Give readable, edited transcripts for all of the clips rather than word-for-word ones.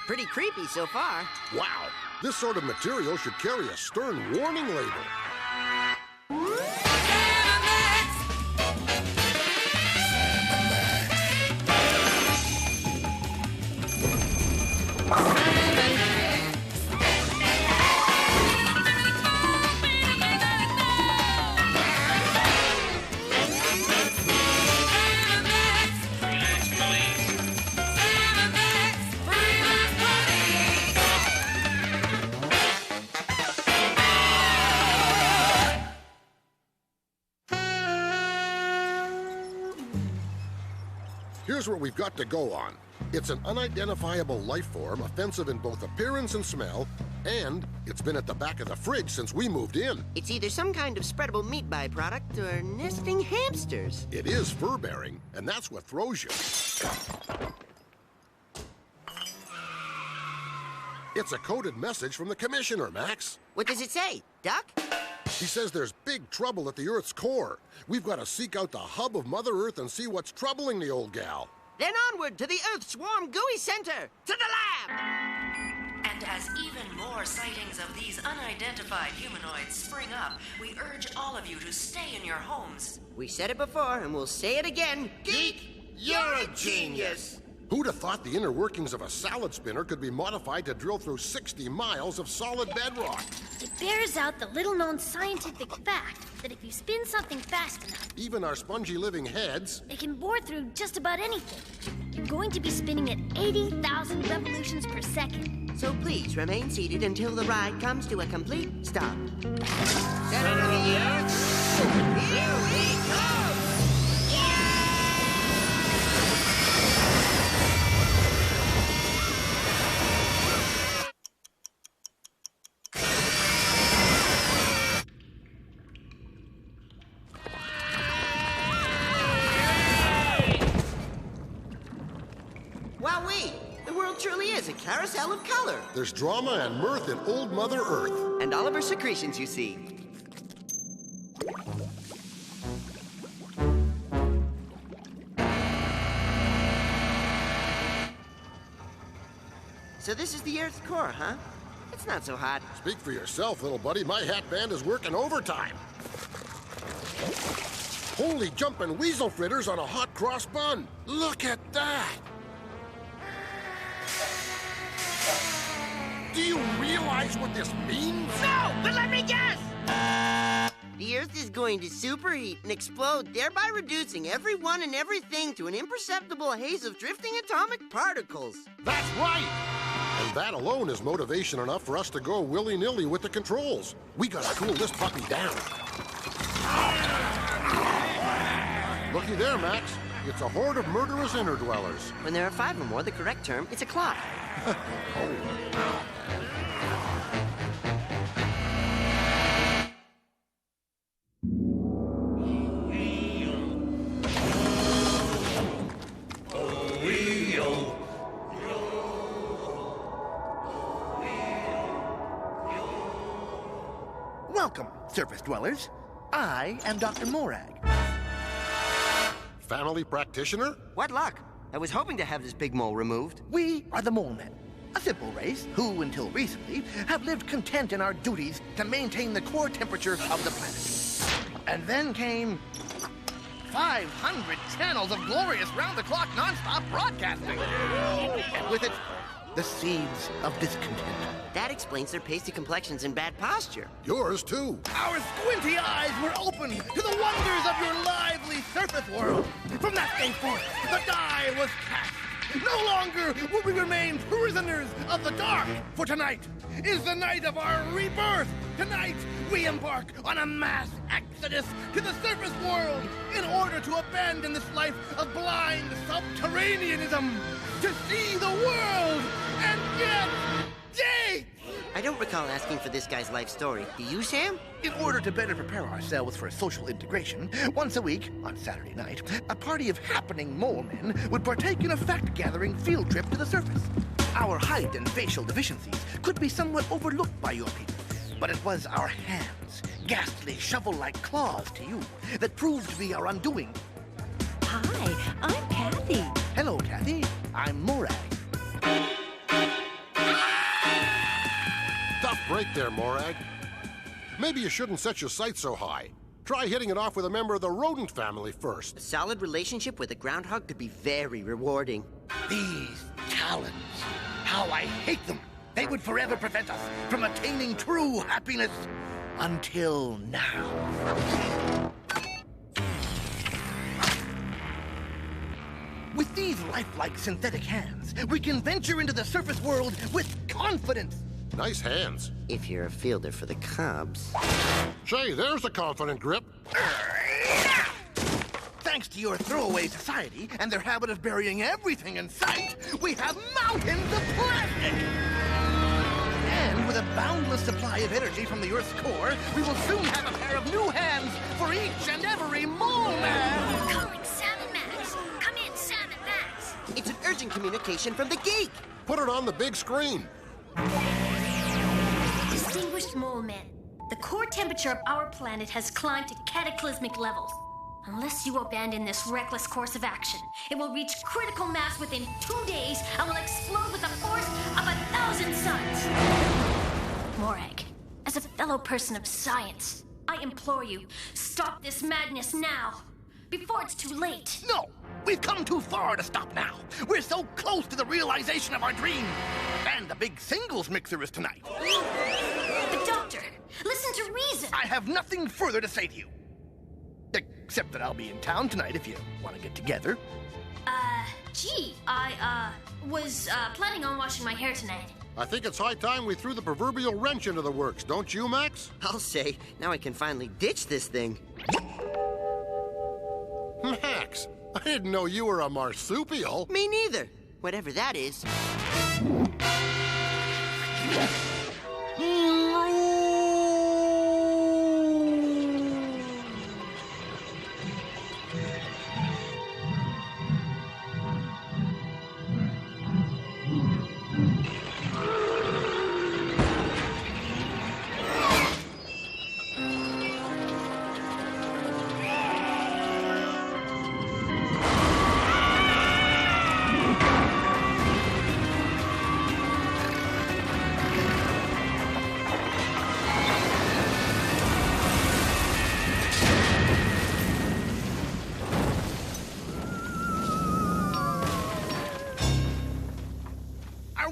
Pretty creepy so far. Wow, this sort of material should carry a stern warning label. Here's what we've got to go on. It's an unidentifiable life form, offensive in both appearance and smell, and it's been at the back of the fridge since we moved in. It's either some kind of spreadable meat byproduct or nesting hamsters. It is fur-bearing, and that's what throws you. It's a coded message from the Commissioner, Max. What does it say, Duck? He says there's big trouble at the Earth's core. We've got to seek out the hub of Mother Earth and see what's troubling the old gal. Then onward to the Earth's warm gooey center, to the lab! And as even more sightings of these unidentified humanoids spring up, we urge all of you to stay in your homes. We said it before, and we'll say it again. Geek, you're a genius! Who'd have thought the inner workings of a salad spinner could be modified to drill through 60 miles of solid bedrock? It bears out the little-known scientific fact that if you spin something fast enough, Even our spongy living heads. it can bore through just about anything. You're going to be spinning at 80,000 revolutions per second. So please remain seated until the ride comes to a complete stop. Center of the Earth, here we go! Wowee! The world truly is a carousel of color. There's drama and mirth in old Mother Earth. And all of her secretions, you see. So this is the Earth's core, huh? It's not so hot. Speak for yourself, little buddy. My hat band is working overtime. Holy jumping weasel fritters on a hot cross bun. Look at that. Do you realize what this means? No, but let me guess! The Earth is going to superheat and explode, thereby reducing everyone and everything to an imperceptible haze of drifting atomic particles. That's right! And that alone is motivation enough for us to go willy-nilly with the controls. We gotta cool this puppy down. Looky there, Max. It's a horde of murderous inner dwellers. When there are 5 or more, the correct term is a clock. Welcome, surface dwellers. I am Dr. Morag. Family practitioner? What luck! I was hoping to have this big mole removed. We are the Mole Men, a simple race who, until recently, have lived content in our duties to maintain the core temperature of the planet. And then came 500 channels of glorious round-the-clock non-stop broadcasting. And with it, the seeds of discontent. That explains their pasty complexions and bad posture. Yours, too. Our squinty eyes were opened to the wonders of your lively surface world. From that day forth, the die was cast. No longer will we remain prisoners of the dark, for tonight is the night of our rebirth. Tonight, we embark on a mass exodus to the surface world in order to abandon this life of blind subterraneanism, to see the world and get dates! I don't recall asking for this guy's life story. Do you, Sam? In order to better prepare ourselves for social integration, once a week, on Saturday night, a party of happening mole men would partake in a fact-gathering field trip to the surface. Our height and facial deficiencies could be somewhat overlooked by your people, but it was our hands, ghastly shovel-like claws to you, that proved to be our undoing. Hi, I'm Kathy. Hello, Kathy. I'm Morag. Tough break there, Morag. Maybe you shouldn't set your sights so high. Try hitting it off with a member of the rodent family first. A solid relationship with a groundhog could be very rewarding. These talons, how I hate them. They would forever prevent us from attaining true happiness. Until now. With these lifelike synthetic hands, we can venture into the surface world with confidence. Nice hands. If you're a fielder for the Cubs. Say, there's a confident grip. Thanks to your throwaway society and their habit of burying everything in sight, we have mountains of plastic! And with a boundless supply of energy from the Earth's core, we will soon have a pair of new hands for each and every mole man! Calling Sam and Max. Come in, Sam and Max. It's an urgent communication from the geek. Put it on the big screen. Distinguished mole men, the core temperature of our planet has climbed to cataclysmic levels. Unless you abandon this reckless course of action, it will reach critical mass within 2 days and will explode with the force of 1,000 suns. Morag, as a fellow person of science, I implore you, stop this madness now, before it's too late. No! We've come too far to stop now. We're so close to the realization of our dream. And the big singles mixer is tonight. But doctor, listen to reason. I have nothing further to say to you. Except that I'll be in town tonight if you want to get together. Gee, I was planning on washing my hair tonight. I think it's high time we threw the proverbial wrench into the works, don't you, Max? I'll say, now I can finally ditch this thing. Max, I didn't know you were a marsupial. Me neither. Whatever that is.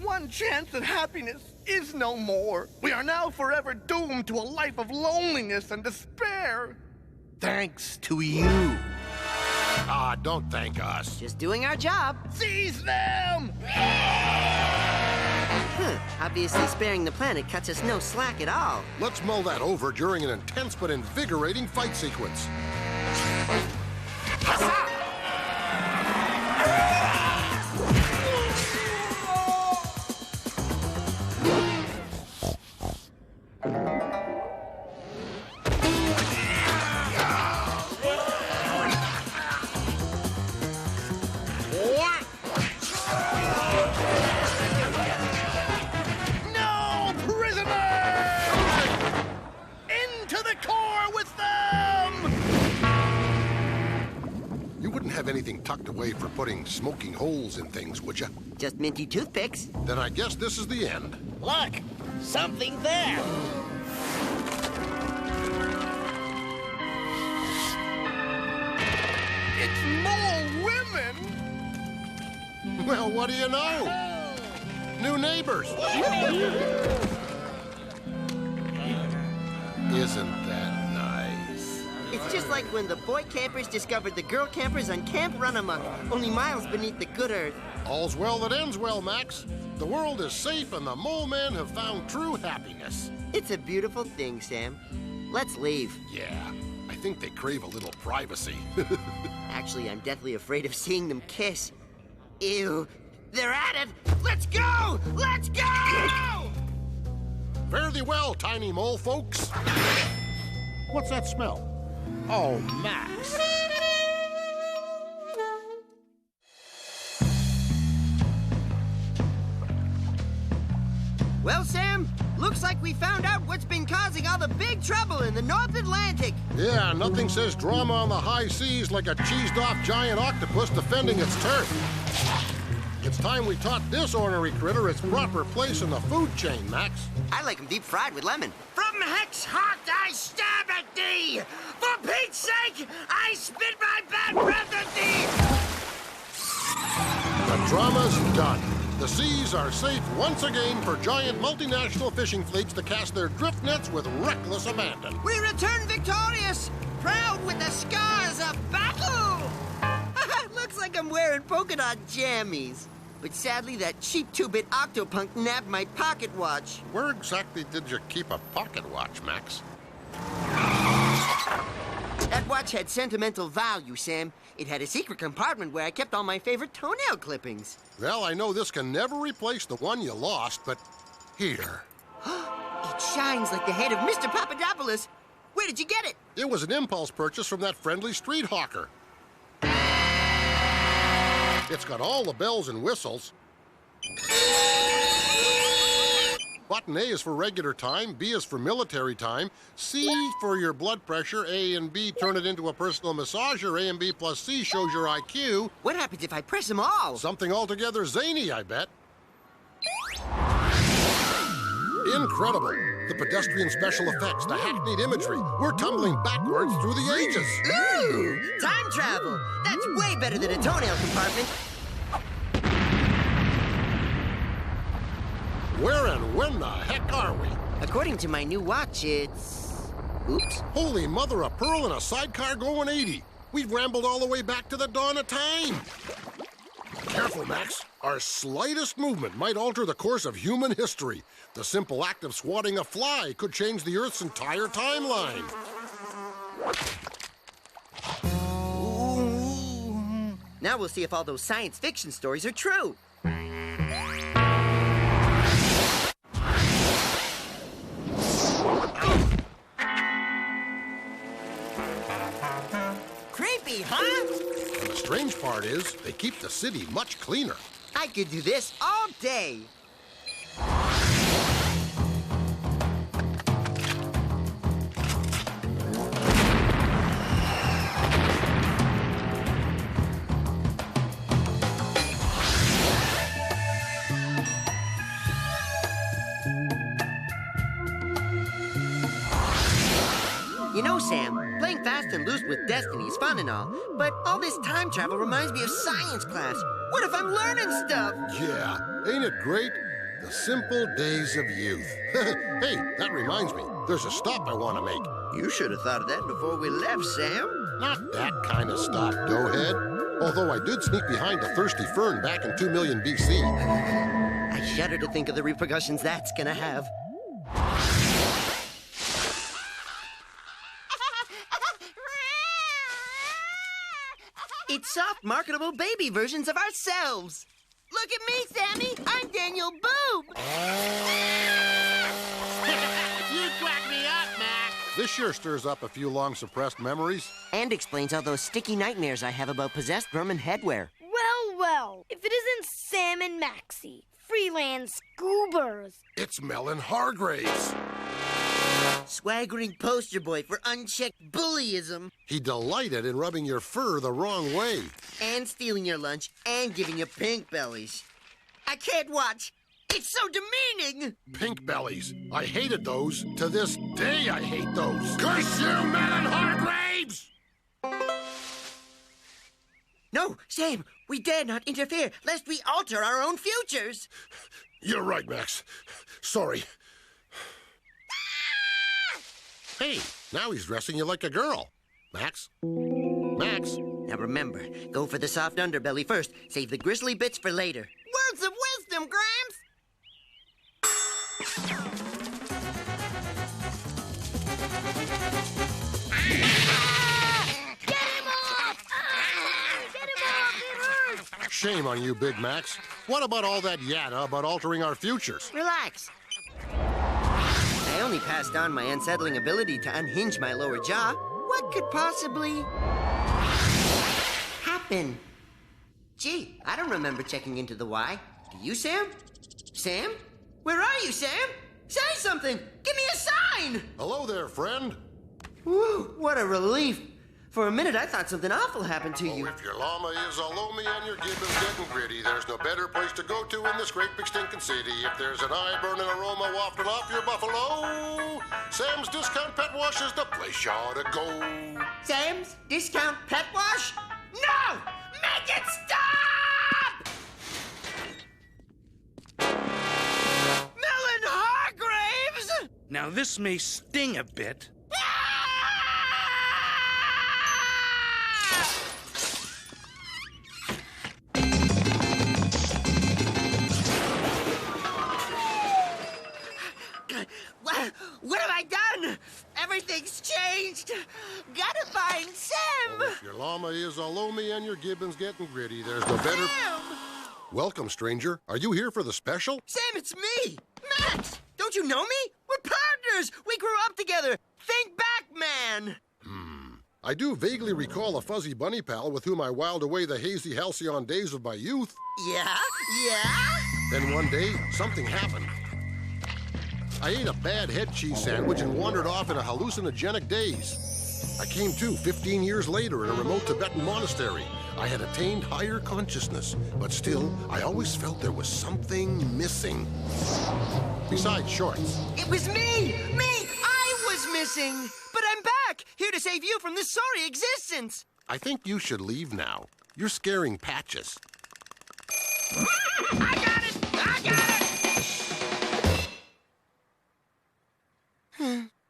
One chance at happiness is no more. We are now forever doomed to a life of loneliness and despair. Thanks to you. Ah, don't thank us. Just doing our job. Seize them! Obviously, sparing the planet cuts us no slack at all. Let's mull that over during an intense but invigorating fight sequence. No, prisoners! Into the core with them! You wouldn't have anything tucked away for putting smoking holes in things, would you? Just minty toothpicks. Then I guess this is the end. Look! Something there! It's mole women! Well, what do you know? New neighbors. Isn't that nice? It's just like when the boy campers discovered the girl campers on Camp Run-Amok, only miles beneath the good earth. All's well that ends well, Max. The world is safe and the mole men have found true happiness. It's a beautiful thing, Sam. Let's leave. Yeah, I think they crave a little privacy. Actually, I'm deathly afraid of seeing them kiss. Ew. They're at it! Let's go! Let's go! Fare thee well, tiny mole folks. What's that smell? Oh, Max. Well, Sam, looks like we found out what's been causing all the big trouble in the North Atlantic. Yeah, nothing says drama on the high seas like a cheesed-off giant octopus defending its turf. It's time we taught this ornery critter its proper place in the food chain, Max. I like them deep fried with lemon. From Hex Heart I stab at thee! For Pete's sake, I spit my bad breath at thee! The drama's done. The seas are safe once again for giant multinational fishing fleets to cast their drift nets with reckless abandon. We return victorious, proud with the scars of battle! Looks like I'm wearing polka dot jammies. But sadly, that cheap 2-bit Octopunk nabbed my pocket watch. Where exactly did you keep a pocket watch, Max? That watch had sentimental value, Sam. It had a secret compartment where I kept all my favorite toenail clippings. Well, I know this can never replace the one you lost, but here. It shines like the head of Mr. Papadopoulos. Where did you get it? It was an impulse purchase from that friendly street hawker. It's got all the bells and whistles. Button A is for regular time, B is for military time, C for your blood pressure, A and B turn it into a personal massager, A and B plus C shows your IQ. What happens if I press them all? Something altogether zany, I bet. Incredible. The pedestrian special effects, the hackneyed imagery. We're tumbling backwards through the ages. Ooh, time travel. That's way better than a toenail compartment. Where and when the heck are we? According to my new watch, it's... Oops. Holy mother of pearl and a sidecar going 80. We've rambled all the way back to the dawn of time. Careful, Max. Our slightest movement might alter the course of human history. The simple act of swatting a fly could change the Earth's entire timeline. Ooh. Now we'll see if all those science fiction stories are true. Creepy, huh? And the strange part is, they keep the city much cleaner. I could do this all day. You know, Sam, playing fast and loose with Destiny is fun and all, but all this time travel reminds me of science class. What if I'm learning stuff? Yeah, ain't it great? The simple days of youth. Hey, that reminds me. There's a stop I want to make. You should have thought of that before we left, Sam. Not that kind of stop, doughhead. Although I did sneak behind a thirsty fern back in 2 million BC. I shudder to think of the repercussions that's gonna have. It's soft, marketable baby versions of ourselves. Look at me, Sammy. I'm Daniel Boob. You crack me up, Max. This sure stirs up a few long-suppressed memories. And explains all those sticky nightmares I have about possessed vermin headwear. Well, well, if it isn't Sam and Maxie, freelance scoobers. It's Melon Hargraves. Swaggering poster boy for unchecked bullyism. He delighted in rubbing your fur the wrong way. And stealing your lunch and giving you pink bellies. I can't watch. It's so demeaning. Pink bellies. I hated those. To this day, I hate those. Curse you, Melon Hargraves! No, Sam, we dare not interfere, lest we alter our own futures. You're right, Max. Sorry. Hey, now he's dressing you like a girl. Max? Max? Now remember, go for the soft underbelly first. Save the grisly bits for later. Words of wisdom, Gramps! Get him off! Get him off! It hurts! Shame on you, Big Max. What about all that yada about altering our futures? Relax. I only passed on my unsettling ability to unhinge my lower jaw. What could possibly happen? Gee, I don't remember checking into the Y. Do you, Sam? Sam? Where are you, Sam? Say something! Give me a sign! Hello there, friend. Whew, what a relief. For a minute, I thought something awful happened to you. Oh, if your llama is all loamy and your gibbon's getting gritty, there's no better place to go to in this great big stinking city. If there's an eye-burning aroma wafting off your buffalo, Sam's Discount Pet Wash is the place you ought to go. Sam's Discount Pet Wash? No! Make it stop! Melon Hargraves! Now this may sting a bit. What have I done? Everything's changed. Gotta find Sam. If your llama is all loamy and your gibbon's getting gritty, there's no better... Sam! Welcome, stranger. Are you here for the special? Sam, it's me, Max. Don't you know me? We're partners. We grew up together. Think back, man. I do vaguely recall a fuzzy bunny pal with whom I whiled away the hazy halcyon days of my youth. Yeah? Then one day, something happened. I ate a bad head cheese sandwich and wandered off in a hallucinogenic daze. I came to 15 years later in a remote Tibetan monastery. I had attained higher consciousness, but still, I always felt there was something missing. Besides shorts. It was me! I was missing! But I'm back, here to save you from this sorry existence. I think you should leave now. You're scaring Patches. I got it!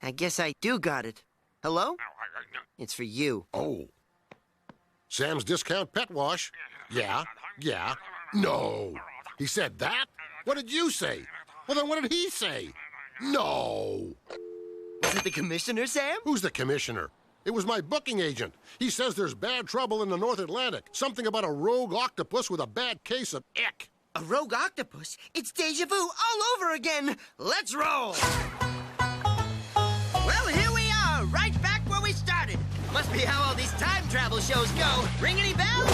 I guess I do got it. Hello? It's for you. Oh. Sam's Discount Pet Wash? Yeah. No. He said that? What did you say? Well, then what did he say? No. Was it the commissioner, Sam? Who's the commissioner? It was my booking agent. He says there's bad trouble in the North Atlantic. Something about a rogue octopus with a bad case of ick. A rogue octopus? It's deja vu all over again. Let's roll. Well, here we are, right back where we started. Must be how all these time travel shows go. Ring any bells?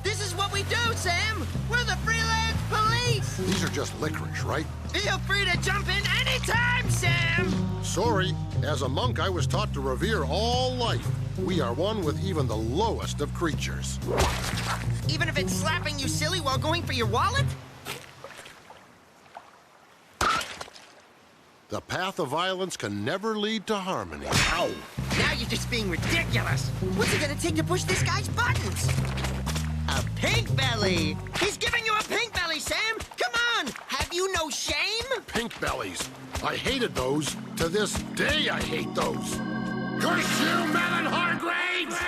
This is what we do, Sam. We're the freelance police. These are just licorice, right? Feel free to jump in anytime, Sam. Sorry. As a monk, I was taught to revere all life. We are one with even the lowest of creatures. Even if it's slapping you silly while going for your wallet? The path of violence can never lead to harmony. Ow! Now you're just being ridiculous. What's it gonna take to push this guy's buttons? A pink belly! He's giving you a pink belly, Sam! Come on! Have you no shame? Pink bellies. I hated those. To this day, I hate those. Curse you, Melon Hargraves!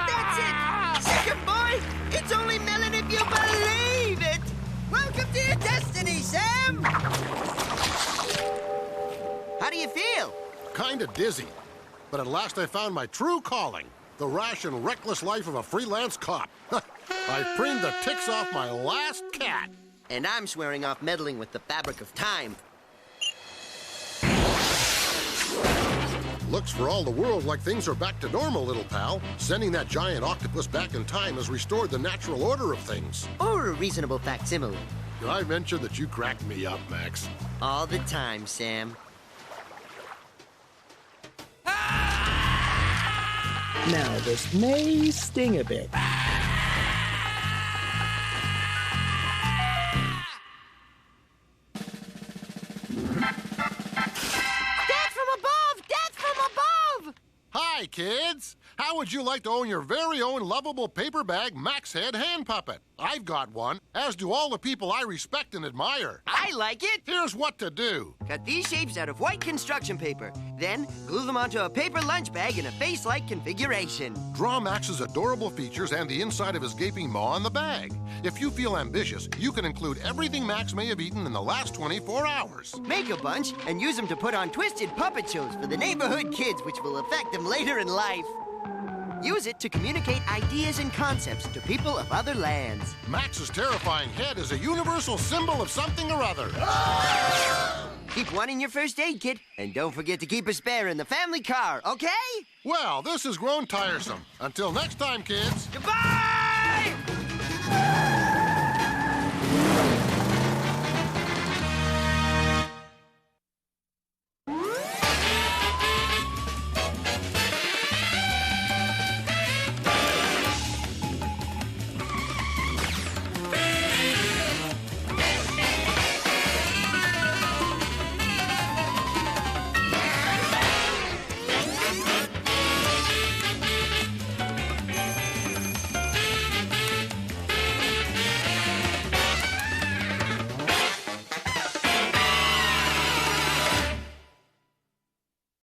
That's it! Second boy! It's only melon if you believe it! Welcome to your destiny, Sam! How do you feel? Kinda dizzy. But at last I found my true calling. The rash and reckless life of a freelance cop. I preened the ticks off my last cat. And I'm swearing off meddling with the fabric of time. Looks for all the world like things are back to normal, little pal. Sending that giant octopus back in time has restored the natural order of things. Or a reasonable facsimile. Did I mention that you cracked me up, Max? All the time, Sam. Now, this may sting a bit. Death from above! Death from above! Hi, kids. How would you like to own your very own lovable paper bag Max Head hand puppet? I've got one, as do all the people I respect and admire. I like it. Here's what to do. Cut these shapes out of white construction paper. Then glue them onto a paper lunch bag in a face-like configuration. Draw Max's adorable features and the inside of his gaping maw on the bag. If you feel ambitious, you can include everything Max may have eaten in the last 24 hours. Make a bunch and use them to put on twisted puppet shows for the neighborhood kids, which will affect them later in life. Use it to communicate ideas and concepts to people of other lands. Max's terrifying head is a universal symbol of something or other. Keep one in your first aid kit, and don't forget to keep a spare in the family car, okay? Well, this has grown tiresome. Until next time, kids. Goodbye!